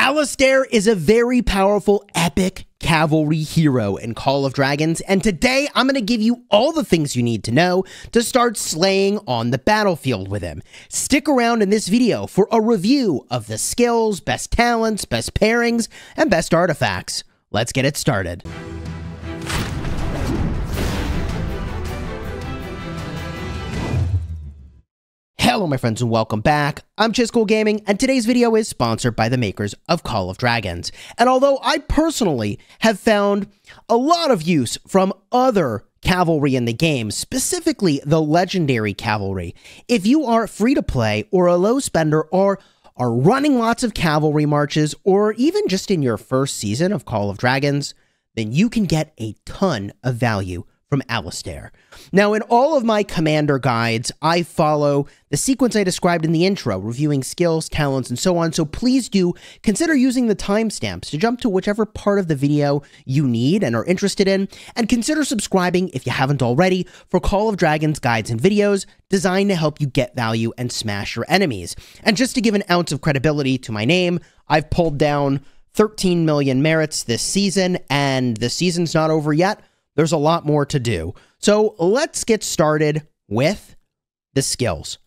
Alistair is a very powerful, epic cavalry hero in Call of Dragons, and today I'm going to give you all the things you need to know to start slaying on the battlefield with him. Stick around in this video for a review of the skills, best talents, best pairings, and best artifacts. Let's get it started. Hello my friends and welcome back. I'm Chisgule Gaming, and today's video is sponsored by the makers of Call of Dragons. And although I personally have found a lot of use from other cavalry in the game, specifically the legendary cavalry, if you are free to play or a low spender or are running lots of cavalry marches or even just in your first season of Call of Dragons, then you can get a ton of value from Alistair. Now, in all of my commander guides, I follow the sequence I described in the intro, reviewing skills, talents, and so on, so please do consider using the timestamps to jump to whichever part of the video you need and are interested in, and consider subscribing if you haven't already for Call of Dragons guides and videos designed to help you get value and smash your enemies. And just to give an ounce of credibility to my name, I've pulled down 13 million merits this season, and the season's not over yet. There's a lot more to do. So let's get started with the skills.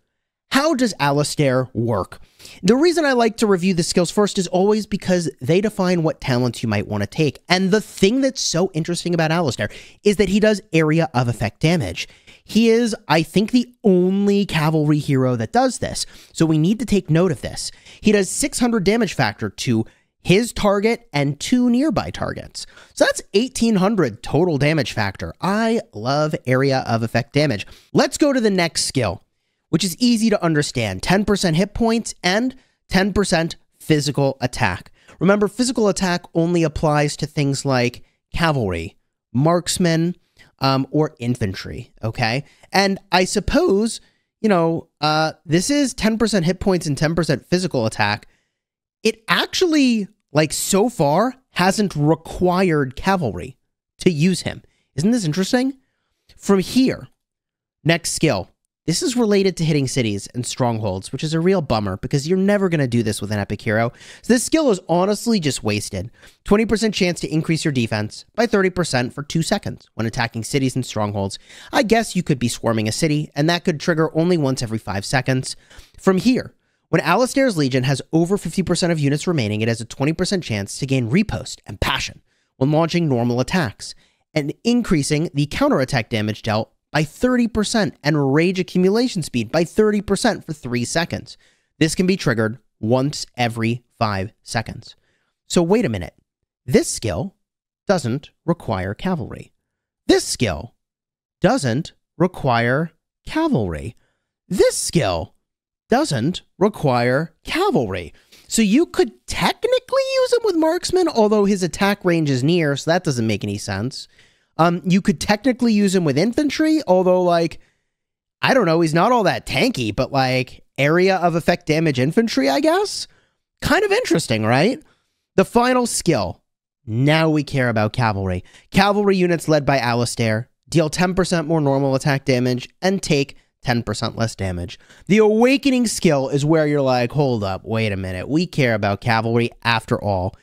How does Alistair work? The reason I like to review the skills first is always because they define what talents you might want to take. And the thing that's so interesting about Alistair is that he does area of effect damage. He is, I think, the only cavalry hero that does this. So we need to take note of this. He does 600 damage factor to his target and 2 nearby targets. So that's 1800 total damage factor. I love area of effect damage. Let's go to the next skill, which is easy to understand. 10% hit points and 10% physical attack. Remember, physical attack only applies to things like cavalry, marksmen, or infantry, okay? And I suppose, this is 10% hit points and 10% physical attack. It actually, so far, hasn't required cavalry to use him. Isn't this interesting? From here, next skill. This is related to hitting cities and strongholds, which is a real bummer because you're never going to do this with an epic hero. So this skill is honestly just wasted. 20% chance to increase your defense by 30% for 2 seconds when attacking cities and strongholds. I guess you could be swarming a city, and that could trigger only once every 5 seconds. From here, when Alistair's Legion has over 50% of units remaining, it has a 20% chance to gain Repost and Passion when launching normal attacks, and increasing the counterattack damage dealt by 30% and rage accumulation speed by 30% for 3 seconds. This can be triggered once every 5 seconds. So wait a minute. This skill doesn't require cavalry. This skill doesn't require cavalry. This skill doesn't require cavalry. So you could technically use him with marksman, although his attack range is near, so that doesn't make any sense. You could technically use him with infantry, although, I don't know, he's not all that tanky, but, area of effect damage infantry, I guess? Kind of interesting, right? The final skill. Now we care about cavalry. Cavalry units led by Alistair deal 10% more normal attack damage and take 10% less damage. The awakening skill is where you're like, hold up, wait a minute. We care about cavalry after all.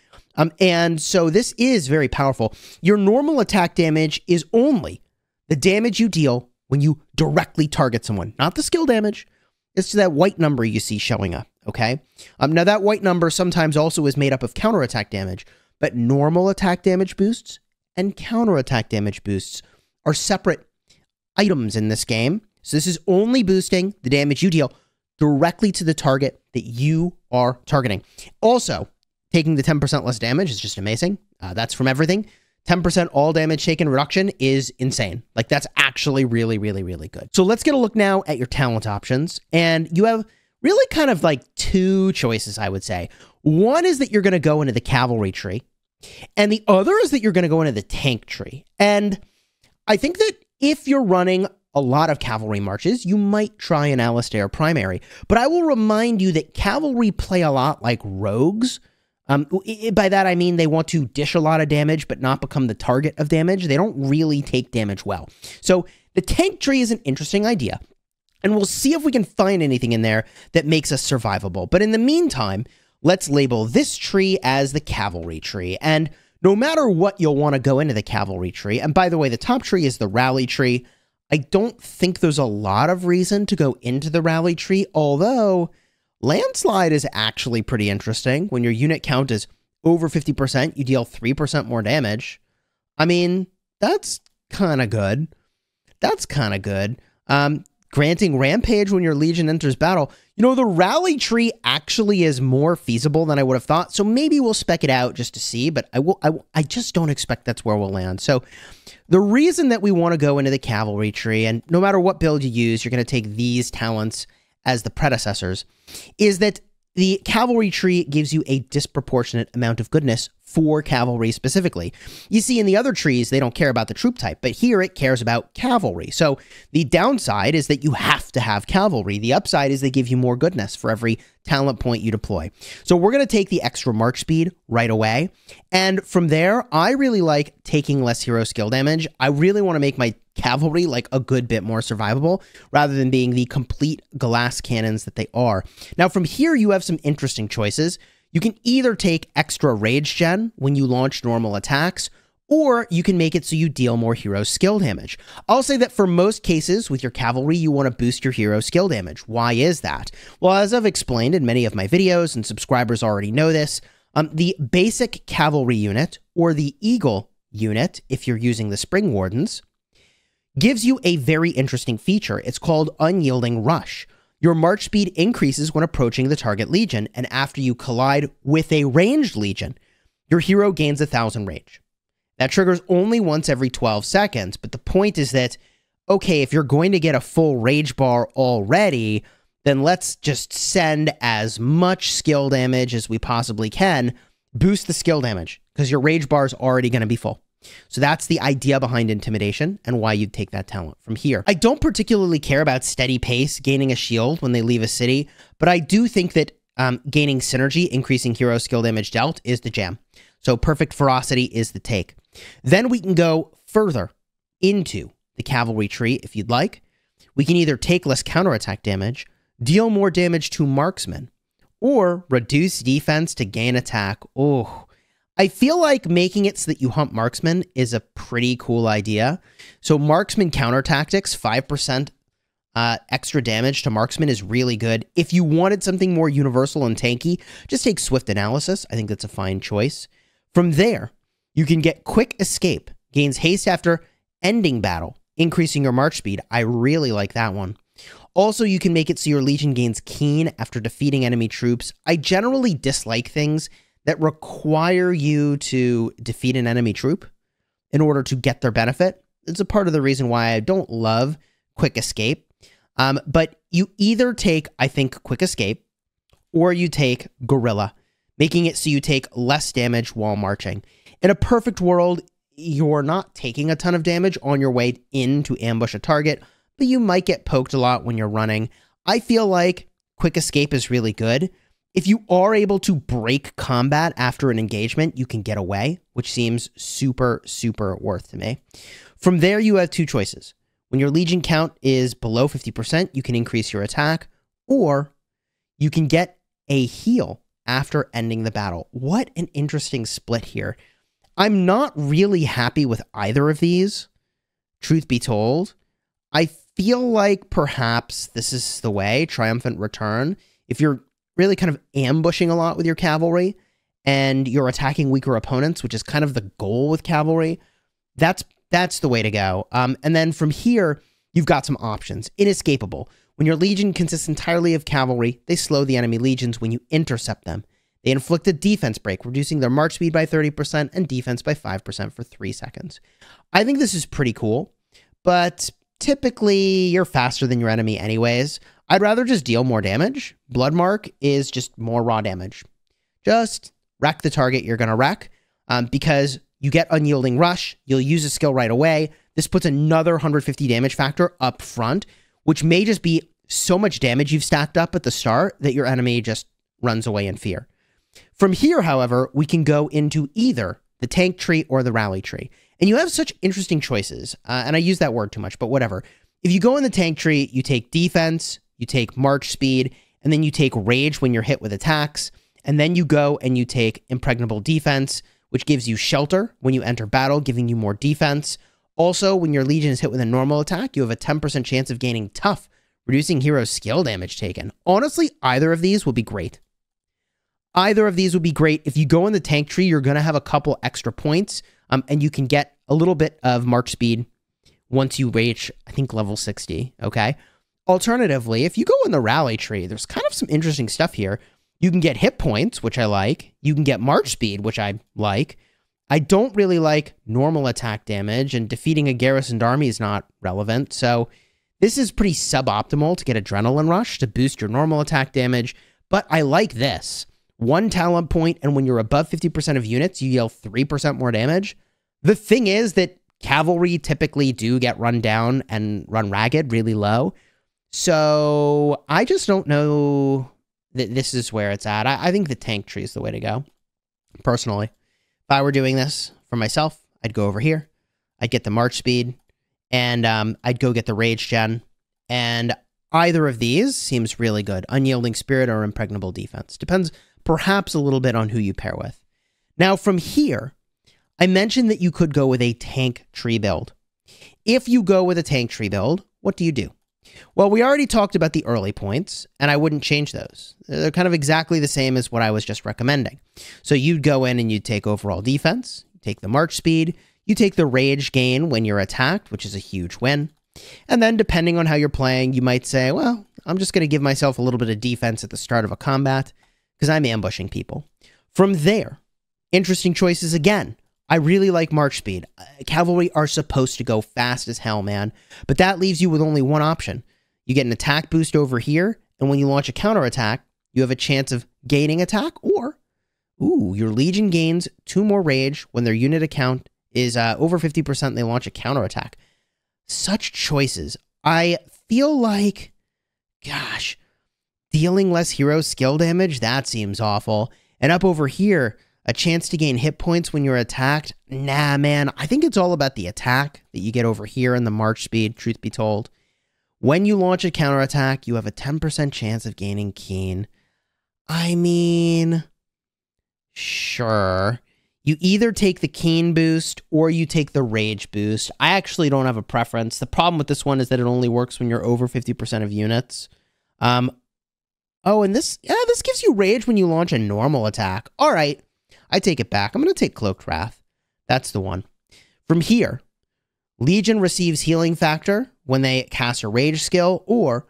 And so this is very powerful. Your normal attack damage is only the damage you deal when you directly target someone, not the skill damage. It's that white number you see showing up, okay? Now that white number sometimes also is made up of counterattack damage, but normal attack damage boosts and counterattack damage boosts are separate items in this game. So this is only boosting the damage you deal directly to the target that you are targeting. Also, taking the 10% less damage is just amazing. That's from everything. 10% all damage taken reduction is insane. That's actually really, really, really good. So let's get a look now at your talent options. And you have really kind of 2 choices, I would say. One is that you're going to go into the cavalry tree. And the other is that you're going to go into the tank tree. And I think that if you're running a lot of cavalry marches, you might try an Alistair primary. But I will remind you that cavalry play a lot like rogues. By that, I mean they want to dish a lot of damage, but not become the target of damage. They don't really take damage well. So the tank tree is an interesting idea. And we'll see if we can find anything in there that makes us survivable. But in the meantime, let's label this tree as the cavalry tree. And no matter what, you'll want to go into the cavalry tree. And by the way, the top tree is the rally tree. I don't think there's a lot of reason to go into the rally tree, although landslide is actually pretty interesting. When your unit count is over 50%, you deal 3% more damage. I mean, that's kind of good. That's kind of good. Granting rampage when your legion enters battle. You know, the rally tree actually is more feasible than I would have thought. So maybe we'll spec it out just to see, but I just don't expect that's where we'll land. So the reason that we want to go into the cavalry tree, and no matter what build you use, you're going to take these talents as the predecessors, is that the cavalry tree gives you a disproportionate amount of goodness for cavalry specifically. You see, in the other trees, they don't care about the troop type, but here it cares about cavalry. So the downside is that you have to have cavalry. The upside is they give you more goodness for every talent point you deploy. So we're going to take the extra march speed right away. And from there, I really like taking less hero skill damage. I really want to make my cavalry like a good bit more survivable rather than being the complete glass cannons that they are. Now from here, you have some interesting choices. You can either take extra rage gen when you launch normal attacks, or you can make it so you deal more hero skill damage. I'll say that for most cases with your cavalry, you want to boost your hero skill damage. Why is that? Well, as I've explained in many of my videos, and subscribers already know this, the basic cavalry unit, or the eagle unit, if you're using the spring wardens, gives you a very interesting feature. It's called Unyielding Rush. Your march speed increases when approaching the target legion, and after you collide with a ranged legion, your hero gains 1,000 rage. That triggers only once every 12 seconds, but the point is that, okay, if you're going to get a full rage bar already, then let's just send as much skill damage as we possibly can, boost the skill damage, because your rage bar is already going to be full. So that's the idea behind Intimidation and why you'd take that talent from here. I don't particularly care about steady pace, gaining a shield when they leave a city, but I do think that gaining synergy, increasing hero skill damage dealt, is the jam. So perfect ferocity is the take. Then we can go further into the cavalry tree if you'd like. We can either take less counterattack damage, deal more damage to marksmen, or reduce defense to gain attack. Oh, I feel like making it so that you hump marksman is a pretty cool idea. So marksman counter tactics, 5% extra damage to marksman is really good. If you wanted something more universal and tanky, just take swift analysis. I think that's a fine choice. From there, you can get quick escape, gains haste after ending battle, increasing your march speed. I really like that one. Also, you can make it so your legion gains keen after defeating enemy troops. I generally dislike things that require you to defeat an enemy troop in order to get their benefit. It's a part of the reason why I don't love quick escape. But you either take, I think, quick escape, or you take guerrilla, making it so you take less damage while marching. In a perfect world, you're not taking a ton of damage on your way in to ambush a target, but you might get poked a lot when you're running. I feel like quick escape is really good. If you are able to break combat after an engagement, you can get away, which seems super, super worth to me. From there, you have two choices. When your legion count is below 50%, you can increase your attack, or you can get a heal after ending the battle. What an interesting split here. I'm not really happy with either of these, truth be told. I feel like perhaps this is the way, Triumphant Return. If you're really kind of ambushing a lot with your cavalry and you're attacking weaker opponents, which is kind of the goal with cavalry, that's the way to go. And then from here, you've got some options. Inescapable. When your legion consists entirely of cavalry, they slow the enemy legions when you intercept them. They inflict a defense break, reducing their march speed by 30% and defense by 5% for 3 seconds. I think this is pretty cool, but typically you're faster than your enemy anyways. I'd rather just deal more damage. Bloodmark is just more raw damage. Just wreck the target you're going to wreck, because you get Unyielding Rush. You'll use a skill right away. This puts another 150 damage factor up front, which may just be so much damage you've stacked up at the start that your enemy just runs away in fear. From here, however, we can go into either the tank tree or the rally tree. And you have such interesting choices. And I use that word too much, but whatever. If you go in the tank tree, you take defense, you take march speed, and then you take rage when you're hit with attacks. And then you go and you take Impregnable Defense, which gives you shelter when you enter battle, giving you more defense. Also, when your Legion is hit with a normal attack, you have a 10% chance of gaining Tough, reducing hero skill damage taken. Honestly, either of these will be great. Either of these would be great. If you go in the tank tree, you're going to have a couple extra points, and you can get a little bit of March speed once you reach, I think, level 60, okay? Alternatively, if you go in the rally tree, there's kind of some interesting stuff here. You can get hit points, which I like. You can get March speed, which I like. I don't really like normal attack damage, and defeating a garrisoned army is not relevant. So this is pretty suboptimal to get Adrenaline Rush to boost your normal attack damage, but I like this. 1 talent point, and when you're above 50% of units, you deal 3% more damage. The thing is that cavalry typically do get run down and run ragged really low. So I just don't know that this is where it's at. I think the tank tree is the way to go, personally. If I were doing this for myself, I'd go over here. I'd get the March speed, and I'd go get the Rage Gen. And either of these seems really good. Unyielding Spirit or Impregnable Defense. Depends perhaps a little bit on who you pair with. Now, from here, I mentioned that you could go with a tank tree build. If you go with a tank tree build, what do you do? Well, we already talked about the early points, and I wouldn't change those. They're kind of exactly the same as what I was just recommending. So you'd go in and you'd take overall defense, you take the March speed, you take the rage gain when you're attacked, which is a huge win. And then depending on how you're playing, you might say, well, I'm just going to give myself a little bit of defense at the start of a combat because I'm ambushing people. From there, interesting choices again. I really like March speed. Cavalry are supposed to go fast as hell, man. But that leaves you with only one option. You get an attack boost over here, and when you launch a counterattack, you have a chance of gaining attack, or, your Legion gains 2 more rage when their unit account is over 50% and they launch a counterattack. Such choices. I feel like, gosh, dealing less hero skill damage, that seems awful. And up over here, a chance to gain hit points when you're attacked. Nah, man, I think it's all about the attack that you get over here and the March speed, truth be told. When you launch a counterattack, you have a 10% chance of gaining Keen. I mean, sure. You either take the Keen boost or you take the Rage boost. I actually don't have a preference. The problem with this one is that it only works when you're over 50% of units. Oh, and this gives you Rage when you launch a normal attack. All right. I take it back. I'm going to take Cloaked Wrath. That's the one. From here, Legion receives healing factor when they cast a rage skill, or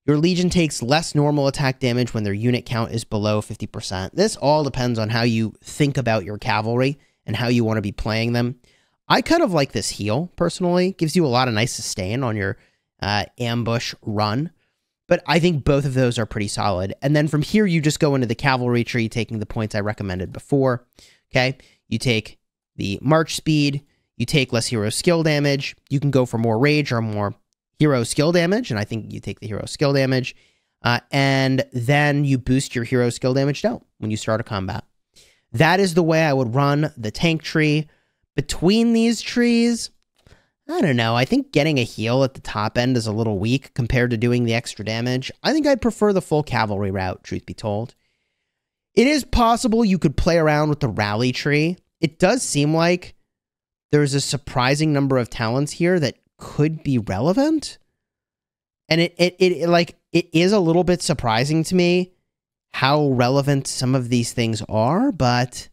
your Legion takes less normal attack damage when their unit count is below 50%. This all depends on how you think about your cavalry and how you want to be playing them. I kind of like this heal, personally. Gives you a lot of nice sustain on your ambush run. But I think both of those are pretty solid. And then from here, you just go into the cavalry tree, taking the points I recommended before. Okay, you take the March speed, you take less hero skill damage, you can go for more rage or more hero skill damage, and I think you take the hero skill damage, and then you boost your hero skill damage down when you start a combat. That is the way I would run the tank tree. Between these trees, I don't know. I think getting a heal at the top end is a little weak compared to doing the extra damage. I think I'd prefer the full cavalry route, truth be told. It is possible you could play around with the rally tree. It does seem like there's a surprising number of talents here that could be relevant. And it is a little bit surprising to me how relevant some of these things are, but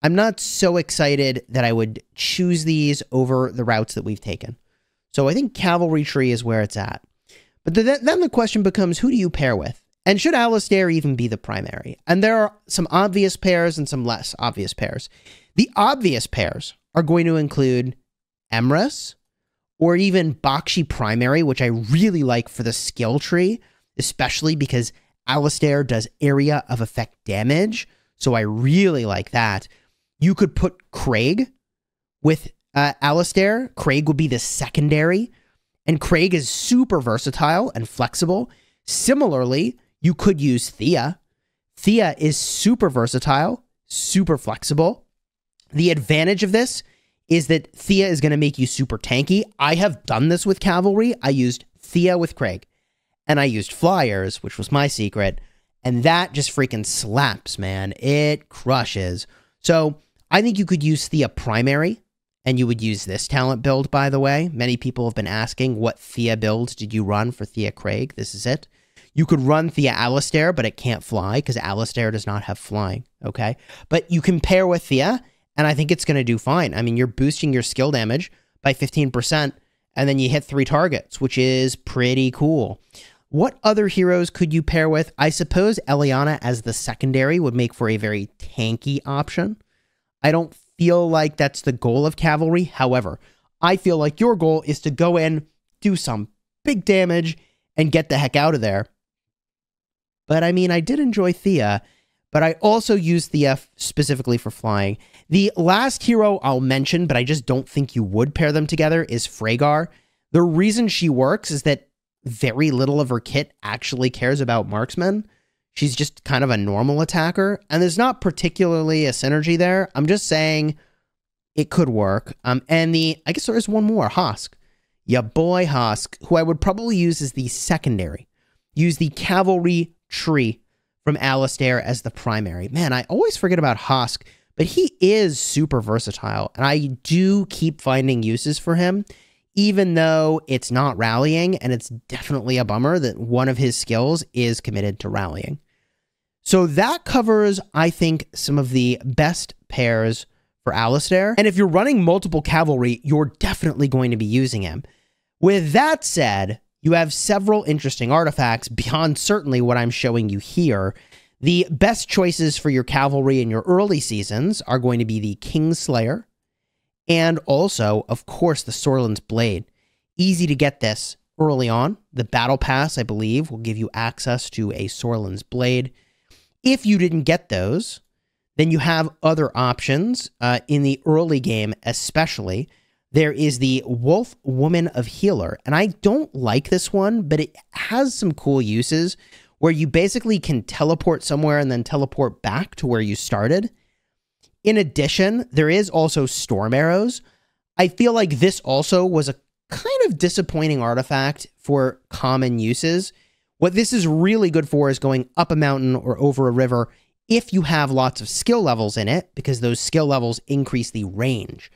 I'm not so excited that I would choose these over the routes that we've taken. So I think cavalry tree is where it's at. But then the question becomes, who do you pair with? And should Alistair even be the primary? And there are some obvious pairs and some less obvious pairs. The obvious pairs are going to include Emrys or even Bakshi primary, which I really like for the skill tree, especially because Alistair does area of effect damage. So I really like that. You could put Craig with Alistair. Craig would be the secondary, and Craig is super versatile and flexible. Similarly, you could use Thea. Thea is super versatile, super flexible. The advantage of this is that Thea is going to make you super tanky. I have done this with cavalry. I used Thea with Craig, and I used Flyers, which was my secret, And that just freaking slaps, man. It crushes. So I think you could use Thea primary, and you would use this talent build, by the way. Many people have been asking, what Thea build did you run for Thea Craig? This is it. You could run Thea Alistair, but it can't fly because Alistair does not have flying, okay? But you can pair with Thea, and I think it's going to do fine. I mean, you're boosting your skill damage by 15%, and then you hit 3 targets, which is pretty cool. What other heroes could you pair with? I suppose Eliana as the secondary would make for a very tanky option. I don't feel like that's the goal of Cavalry. However, I feel like your goal is to go in, do some big damage, and get the heck out of there. But I mean, I did enjoy Thea, but I also used Thea specifically for flying. The last hero I'll mention, but I just don't think you would pair them together, is Freygar. The reason she works is that very little of her kit actually cares about marksmen. She's just kind of a normal attacker, and there's not particularly a synergy there. I'm just saying it could work. And I guess there is one more, Hosk. Ya boy Hosk, who I would probably use as the secondary. Use the Cavalry tree from Alistair as the primary. Man, I always forget about Hosk, but he is super versatile, and I do keep finding uses for him, even though it's not rallying, and it's definitely a bummer that one of his skills is committed to rallying. So that covers, I think, some of the best pairs for Alistair. And if you're running multiple Cavalry, you're definitely going to be using him. With that said, you have several interesting artifacts beyond certainly what I'm showing you here. The best choices for your Cavalry in your early seasons are going to be the Kingslayer, and also, of course, the Sorlin's Blade. Easy to get this early on. The Battle Pass, I believe, will give you access to a Sorlin's Blade. If you didn't get those, then you have other options in the early game especially. There is the Wolf Woman of Healer, and I don't like this one, but it has some cool uses where you basically can teleport somewhere and then teleport back to where you started. In addition, there is also Storm Arrows. I feel like this also was a kind of disappointing artifact for common uses. What this is really good for is going up a mountain or over a river if you have lots of skill levels in it, because those skill levels increase the range.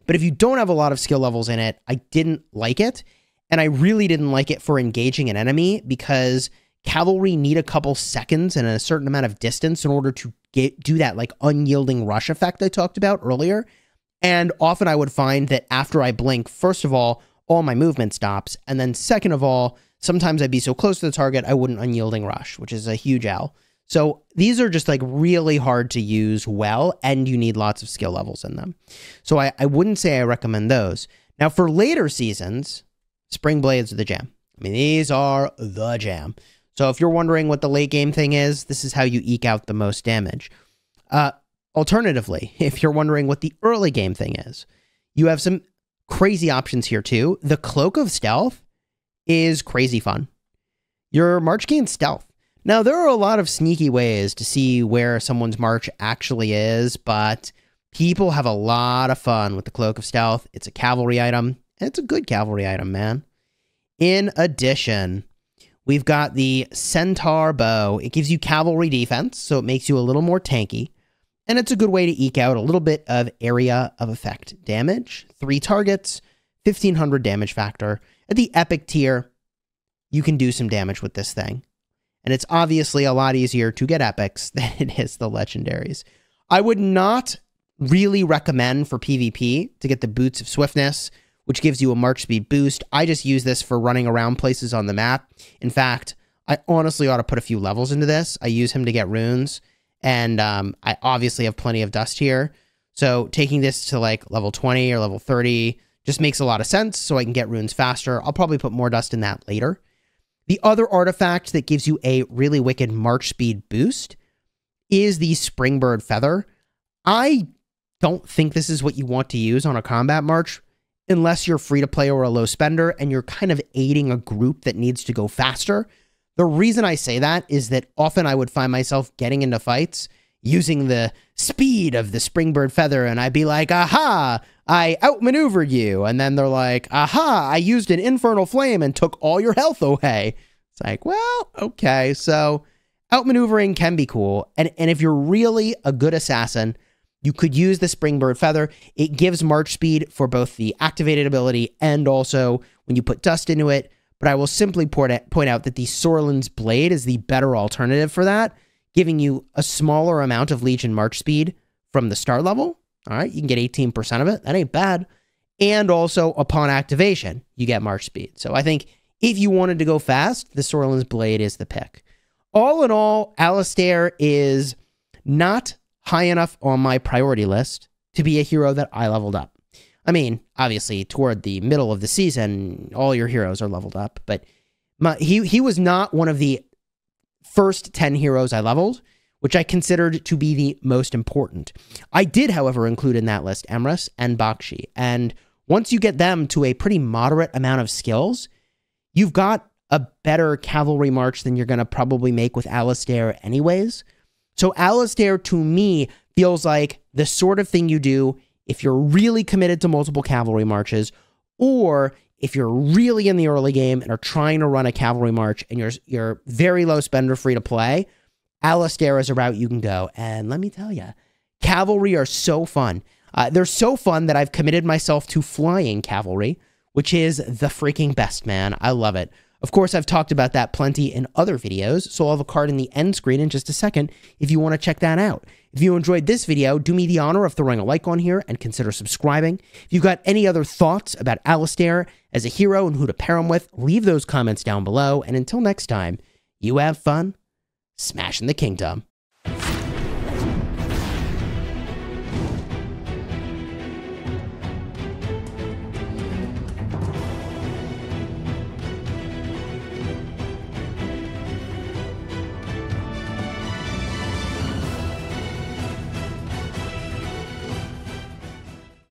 But if you don't have a lot of skill levels in it, I didn't like it. And I really didn't like it for engaging an enemy, because Cavalry need a couple seconds and a certain amount of distance in order to do that like unyielding rush effect I talked about earlier. And often I would find that after I blink, first of all my movement stops. And then second of all, sometimes I'd be so close to the target, I wouldn't unyielding rush, which is a huge L. So these are just like really hard to use well, and you need lots of skill levels in them. So I wouldn't say I recommend those. Now for later seasons, Spring Blades are the jam. I mean, these are the jam. So if you're wondering what the late game thing is, this is how you eke out the most damage. Alternatively, if you're wondering what the early game thing is, you have some crazy options here too. The Cloak of Stealth is crazy fun. Your march gains stealth. Now, there are a lot of sneaky ways to see where someone's march actually is, but people have a lot of fun with the Cloak of Stealth. It's a cavalry item, and it's a good cavalry item, man. In addition, we've got the Centaur Bow. It gives you cavalry defense, so it makes you a little more tanky, and it's a good way to eke out a little bit of area of effect damage. 3 targets, 1500 damage factor. At the epic tier, you can do some damage with this thing. And it's obviously a lot easier to get epics than it is the legendaries. I would not really recommend for PvP to get the Boots of Swiftness, which gives you a march speed boost. I just use this for running around places on the map. In fact, I honestly ought to put a few levels into this. I use him to get runes, and I obviously have plenty of dust here. So taking this to like level 20 or level 30 just makes a lot of sense, so I can get runes faster. I'll probably put more dust in that later. The other artifact that gives you a really wicked march speed boost is the Springbird Feather. I don't think this is what you want to use on a combat march unless you're free to play or a low spender and you're kind of aiding a group that needs to go faster. The reason I say that is that often I would find myself getting into fights using the speed of the Springbird Feather, and I'd be like, aha, I outmaneuvered you. And then they're like, aha, I used an Infernal Flame and took all your health away. It's like, well, okay. So outmaneuvering can be cool. And if you're really a good assassin, you could use the Springbird Feather. It gives March speed for both the activated ability and also when you put dust into it. But I will simply point out that the Sorlin's Blade is the better alternative for that, giving you a smaller amount of Legion March speed from the start level. All right, you can get 18% of it. That ain't bad. And also, upon activation, you get March speed. So I think if you wanted to go fast, the Sorlin's Blade is the pick. All in all, Alistair is not high enough on my priority list to be a hero that I leveled up. I mean, obviously, toward the middle of the season, all your heroes are leveled up, but he was not one of the first 10 heroes I leveled, which I considered to be the most important. I did, however, include in that list Emrys and Bakshi, and once you get them to a pretty moderate amount of skills, you've got a better cavalry march than you're going to probably make with Alistair anyways. So Alistair, to me, feels like the sort of thing you do if you're really committed to multiple cavalry marches, or if you're really in the early game and are trying to run a cavalry march and you're very low spender free to play, Alistair is a route you can go. And let me tell you, cavalry are so fun. They're so fun that I've committed myself to flying cavalry, which is the freaking best, man. I love it. Of course, I've talked about that plenty in other videos, so I'll have a card in the end screen in just a second if you want to check that out. If you enjoyed this video, do me the honor of throwing a like on here and consider subscribing. If you've got any other thoughts about Alistair as a hero and who to pair him with, leave those comments down below. And until next time, you have fun smashing the kingdom.